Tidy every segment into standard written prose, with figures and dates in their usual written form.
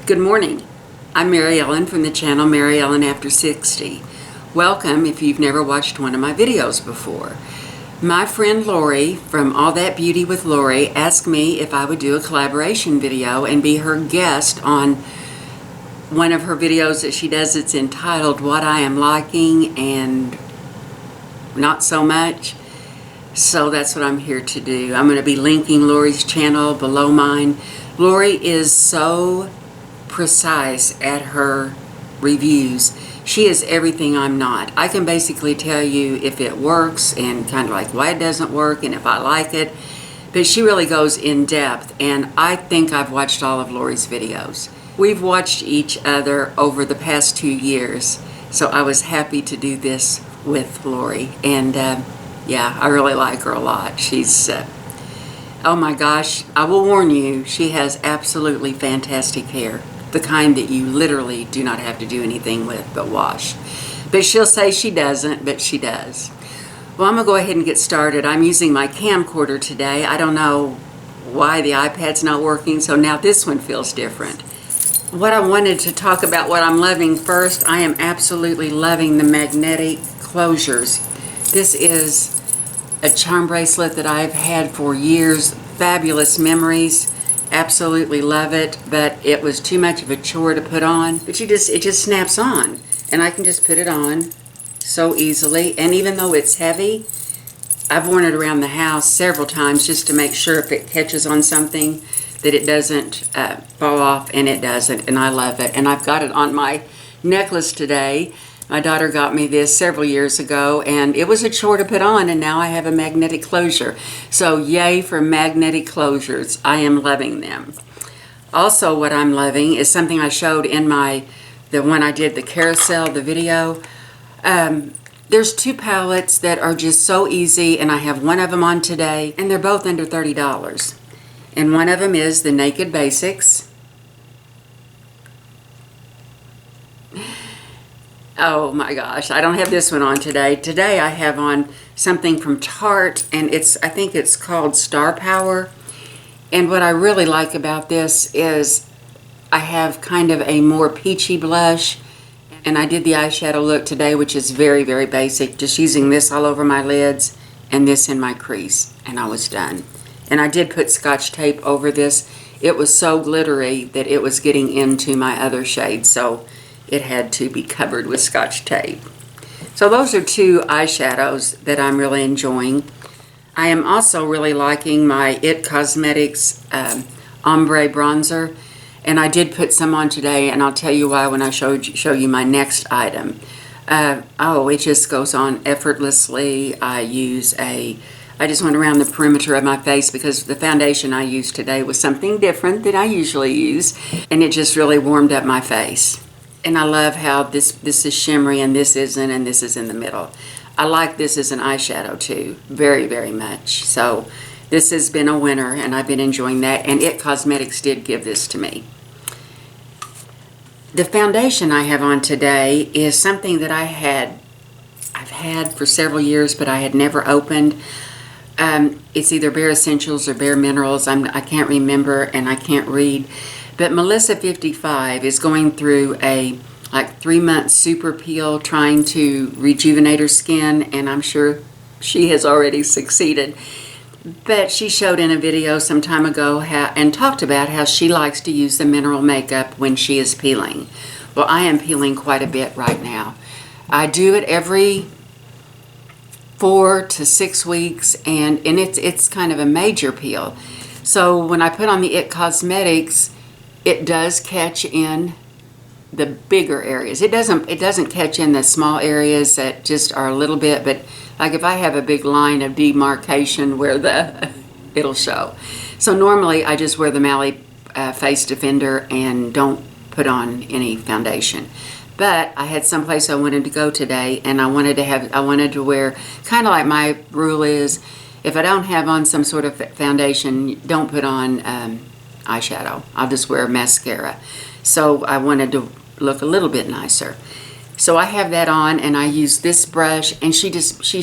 Good morning. I'm MaryEllen from the channel MaryEllen After 60. Welcome if you've never watched one of my videos before. My friend Lori from All That Beauty with Lori asked me if I would do a collaboration video and be her guest on one of her videos that she does. It's entitled What I Am Liking and Not So Much. So that's what I'm here to do. I'm going to be linking Lori's channel below mine. Lori is so precise at her reviews. She is everything I'm not. I can basically tell you if it works and kind of like why it doesn't work and if I like it, but she really goes in depth, and I think I've watched all of Lori's videos. We've watched each other over the past 2 years, so I was happy to do this with Lori, and yeah, I really like her a lot. She's oh my gosh, I will warn you, she has absolutely fantastic hair. The kind that you literally do not have to do anything with but wash. But she'll say she doesn't, but she does. Well, I'm going to go ahead and get started. I'm using my camcorder today. I don't know why the iPad's not working, so now this one feels different. What I wanted to talk about, what I'm loving first, I am absolutely loving the magnetic closures. This is a charm bracelet that I've had for years. Fabulous memories. Absolutely love it, but it was too much of a chore to put on. But it just snaps on, and I can just put it on so easily. And even though it's heavy, I've worn it around the house several times just to make sure if it catches on something that it doesn't fall off, and it doesn't, and I love it. And I've got it on my necklace today. My daughter got me this several years ago, and it was a chore to put on, and now I have a magnetic closure. So yay for magnetic closures. I am loving them. Also, what I'm loving is something I showed in the one I did the carousel, the video. There's two palettes that are just so easy, and I have one of them on today, and they're both under $30. And one of them is the Naked Basics. Oh my gosh, I don't have this one on today. Today I have on something from Tarte, and I think it's called Star Power. And what I really like about this is I have kind of a more peachy blush, and I did the eyeshadow look today, which is very, very basic, just using this all over my lids and this in my crease, and I was done. And I did put Scotch tape over this. It was so glittery that it was getting into my other shade, so it had to be covered with Scotch tape. So those are two eyeshadows that I'm really enjoying. I am also really liking my IT Cosmetics Ombre Bronzer, and I did put some on today, and I'll tell you why when I show you my next item. Oh, it just goes on effortlessly. I just went around the perimeter of my face because the foundation I used today was something different than I usually use, and it just really warmed up my face. And I love how this is shimmery and this isn't, and this is in the middle. I like this as an eyeshadow too, very, very much. So this has been a winner, and I've been enjoying that, and IT Cosmetics did give this to me. The foundation I have on today is something that I've had for several years, but I had never opened. It's either Bare Essentials or Bare Minerals. I can't remember, and I can't read. But Melissa 55 is going through a 3-month super peel trying to rejuvenate her skin, and I'm sure she has already succeeded. But she showed in a video some time ago and talked about how she likes to use the mineral makeup when she is peeling. Well, I am peeling quite a bit right now. I do it every 4 to 6 weeks, and it's kind of a major peel. So when I put on the IT Cosmetics, it does catch in the bigger areas. It doesn't catch in the small areas that just are a little bit, but like if I have a big line of demarcation where it'll show. So normally I just wear the Mally Face Defender and don't put on any foundation. But I had someplace I wanted to go today, and I wanted to wear, kind of like my rule is, if I don't have on some sort of foundation, don't put on eyeshadow. I'll just wear mascara. So I wanted to look a little bit nicer. So I have that on, and I use this brush, and she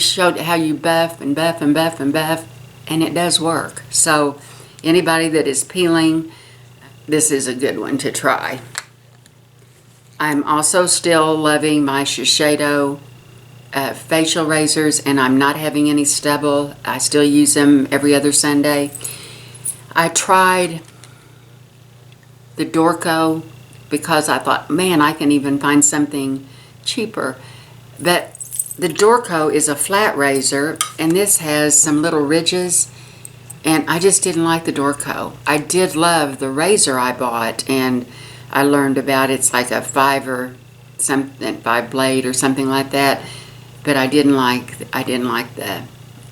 showed how you buff and buff and buff and buff, and it does work. So anybody that is peeling, this is a good one to try. I'm also still loving my Shiseido facial razors, and I'm not having any stubble. I still use them every other Sunday. I tried the Dorco because I thought, man, I can even find something cheaper. But the Dorco is a flat razor, and this has some little ridges, and I just didn't like the Dorco. I did love the razor I bought, and I learned about it's like a 5 blade or something like that. But I didn't like the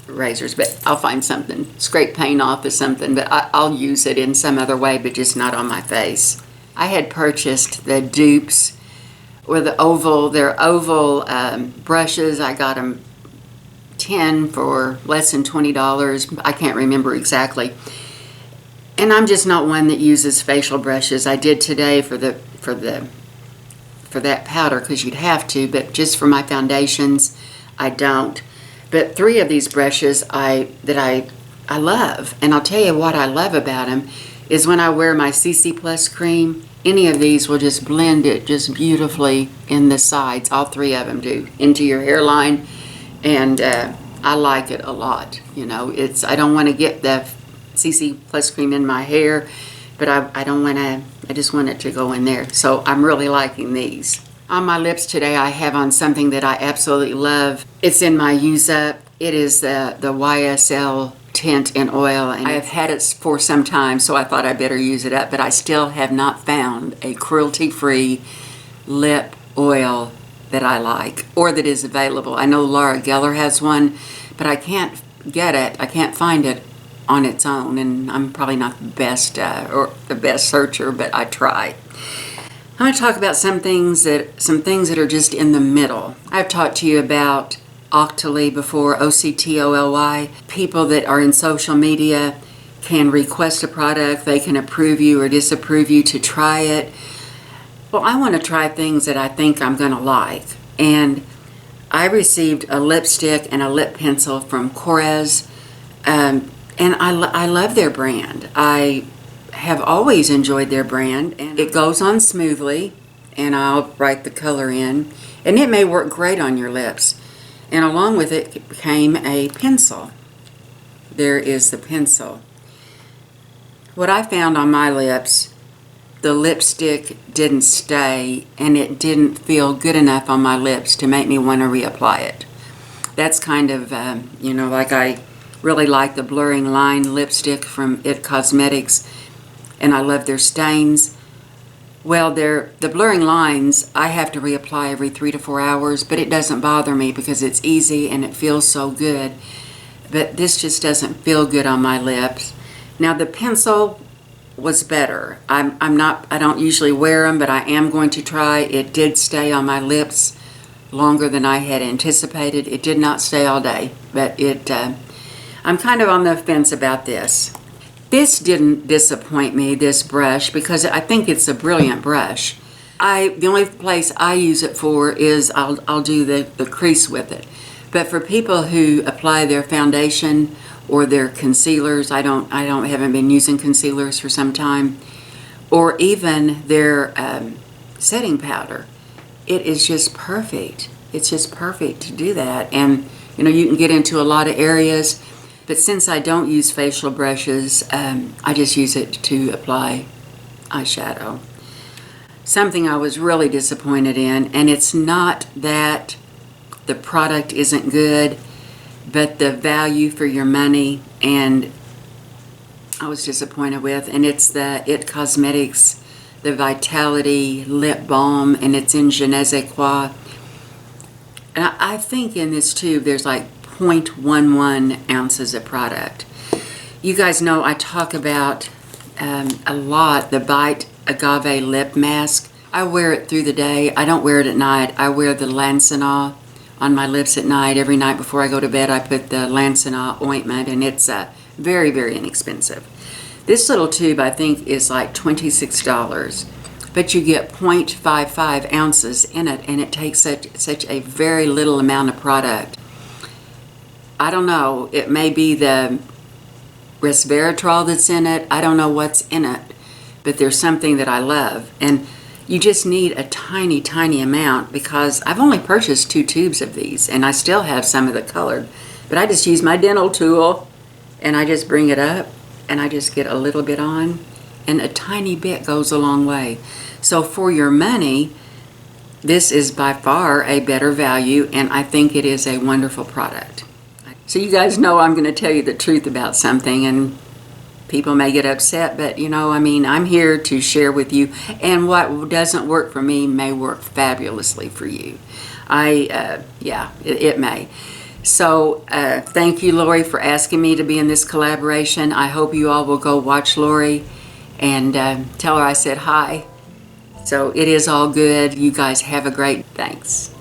razors. But I'll find something, scrape paint off or something. But I'll use it in some other way, but just not on my face. I had purchased the dupes, or they're oval brushes. I got them 10 for less than $20. I can't remember exactly. And I'm just not one that uses facial brushes. I did today for that powder because you'd have to, but just for my foundations, I don't. But 3 of these brushes I love, and I'll tell you what I love about them is when I wear my CC Plus cream, any of these will just blend it just beautifully in the sides. All 3 of them do, into your hairline, and I like it a lot. You know, I don't want to get the CC Plus cream in my hair, but I don't want to, I just want it to go in there. So I'm really liking these. On my lips today, I have on something that I absolutely love. It's in my use up. It is the YSL tint in oil, and I have had it for some time, so I thought I better use it up, but I still have not found a cruelty-free lip oil that I like, or that is available. I know Laura Geller has one, but I can't get it. I can't find it on its own, and I'm probably not the best searcher, but I try. I'm going to talk about some things that are just in the middle. I've talked to you about Octoly before, OCTOLY. People that are in social media can request a product. They can approve you or disapprove you to try it. Well, I want to try things that I think I'm going to like. And I received a lipstick and a lip pencil from Korres. And I love their brand. I have always enjoyed their brand, and it goes on smoothly, and I'll write the color in, and it may work great on your lips. And along with it came a pencil. There is the pencil. What I found on my lips, the lipstick didn't stay, and it didn't feel good enough on my lips to make me want to reapply it. That's kind of, like I really like the Blurring Line lipstick from IT Cosmetics, and I love their stains. Well, the Blurring Lines, I have to reapply every 3 to 4 hours, but it doesn't bother me because it's easy and it feels so good. But this just doesn't feel good on my lips. Now, the pencil was better. I don't usually wear them, but I am going to try. It did stay on my lips longer than I had anticipated. It did not stay all day, but I'm kind of on the fence about this. This didn't disappoint me, this brush, because I think it's a brilliant brush. The only place I use it for is I'll do the crease with it. But for people who apply their foundation or their concealers, I haven't been using concealers for some time, or even their setting powder, it is just perfect. It's just perfect to do that. And you can get into a lot of areas. But since I don't use facial brushes, I just use it to apply eyeshadow. Something I was really disappointed in, and it's not that the product isn't good, but the value for your money, and I was disappointed with, and it's the IT Cosmetics, the Vitality Lip Balm, and it's in Je ne sais quoi. And I think in this tube there's like 0.11 ounces of product. You guys know I talk about a lot the Bite Agave Lip Mask. I wear it through the day. I don't wear it at night. I wear the Lansana on my lips at night. Every night before I go to bed, I put the Lansana ointment, and it's very, very inexpensive. This little tube, I think, is like $26, but you get 0.55 ounces in it, and it takes such a very little amount of product. I don't know, it may be the resveratrol that's in it. I don't know what's in it, but they're something that I love. And you just need a tiny, tiny amount, because I've only purchased 2 tubes of these, and I still have some of the colored. But I just use my dental tool, and I just bring it up, and I just get a little bit on, and a tiny bit goes a long way. So for your money, this is by far a better value, and I think it is a wonderful product. So you guys know I'm going to tell you the truth about something, and people may get upset, but you know, I mean, I'm here to share with you, and what doesn't work for me may work fabulously for you. Yeah, it may. So thank you, Lori, for asking me to be in this collaboration. I hope you all will go watch Lori and tell her I said hi. So it is all good. You guys have a great, thanks.